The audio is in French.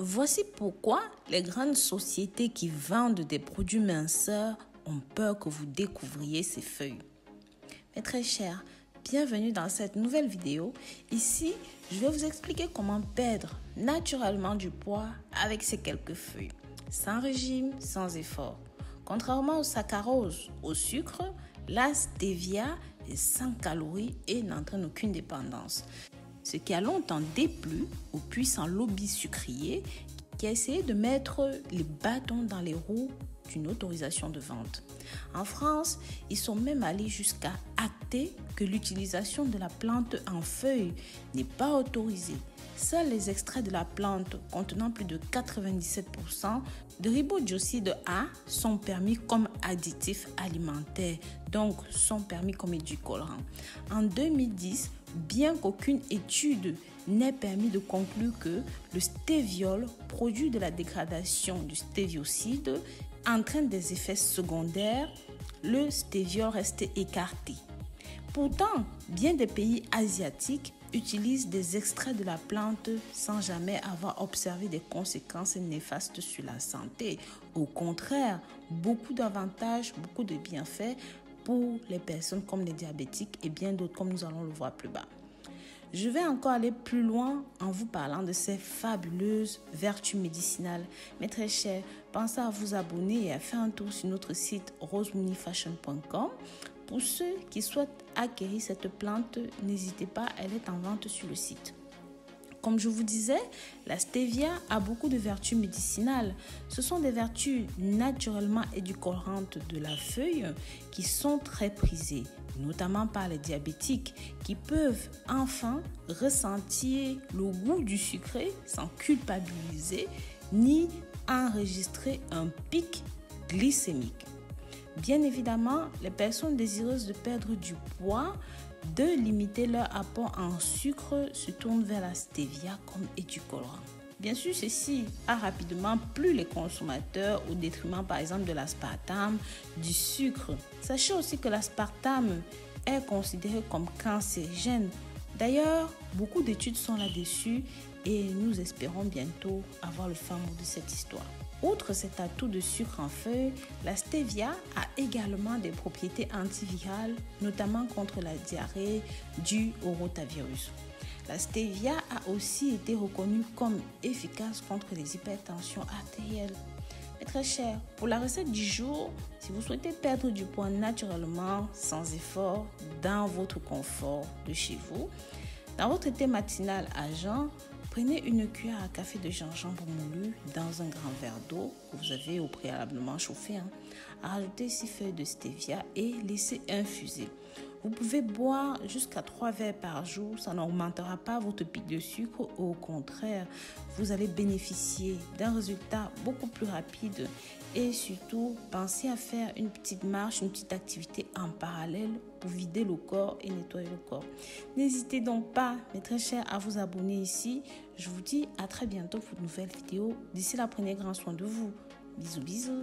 Voici pourquoi les grandes sociétés qui vendent des produits minceurs ont peur que vous découvriez ces feuilles. Mes très chers, bienvenue dans cette nouvelle vidéo. Ici, je vais vous expliquer comment perdre naturellement du poids avec ces quelques feuilles, sans régime, sans effort. Contrairement au saccharose, au sucre, la stevia est sans calories et n'entraîne aucune dépendance. Ce qui a longtemps déplu au puissant lobby sucrier qui a essayé de mettre les bâtons dans les roues d'une autorisation de vente. En France, ils sont même allés jusqu'à acter que l'utilisation de la plante en feuilles n'est pas autorisée. Seuls les extraits de la plante contenant plus de 97% de riboglycide A sont permis comme additifs alimentaires, donc sont permis comme édulcorants. En 2010, bien qu'aucune étude n'ait permis de conclure que le stéviol, produit de la dégradation du stéviocide, entraîne des effets secondaires, le stéviol restait écarté. Pourtant, bien des pays asiatiques utilisent des extraits de la plante sans jamais avoir observé des conséquences néfastes sur la santé. Au contraire, beaucoup d'avantages, beaucoup de bienfaits pour les personnes comme les diabétiques et bien d'autres comme nous allons le voir plus bas. Je vais encore aller plus loin en vous parlant de ces fabuleuses vertus médicinales. Mes très chers, pensez à vous abonner et à faire un tour sur notre site rosemoneyfashion.com. Pour ceux qui souhaitent acquérir cette plante, n'hésitez pas, elle est en vente sur le site. Comme je vous disais, la stevia a beaucoup de vertus médicinales. Ce sont des vertus naturellement édulcorantes de la feuille qui sont très prisées, notamment par les diabétiques qui peuvent enfin ressentir le goût du sucré sans culpabiliser ni enregistrer un pic glycémique. Bien évidemment, les personnes désireuses de perdre du poids, de limiter leur apport en sucre se tournent vers la stevia comme édulcorant. Bien sûr, ceci a rapidement plu les consommateurs au détriment par exemple de l'aspartame, du sucre. Sachez aussi que l'aspartame est considéré comme cancérigène. D'ailleurs, beaucoup d'études sont là-dessus et nous espérons bientôt avoir le fin mot de cette histoire. Outre cet atout de sucre en feuilles, la stevia a également des propriétés antivirales, notamment contre la diarrhée due au rotavirus. La stevia a aussi été reconnue comme efficace contre les hypertensions artérielles. Mais très cher, pour la recette du jour, si vous souhaitez perdre du poids naturellement, sans effort, dans votre confort de chez vous, dans votre thé matinal à jeun, prenez une cuillère à café de gingembre moulu dans un grand verre d'eau que vous avez au préalablement chauffé. Rajoutez 6 feuilles de stevia et laissez infuser. Vous pouvez boire jusqu'à 3 verres par jour, ça n'augmentera pas votre pic de sucre, au contraire, vous allez bénéficier d'un résultat beaucoup plus rapide et surtout, pensez à faire une petite marche, une petite activité en parallèle pour vider le corps et nettoyer le corps. N'hésitez donc pas, mes très chers, à vous abonner ici. Je vous dis à très bientôt pour une nouvelle vidéo. D'ici là, prenez grand soin de vous. Bisous, bisous.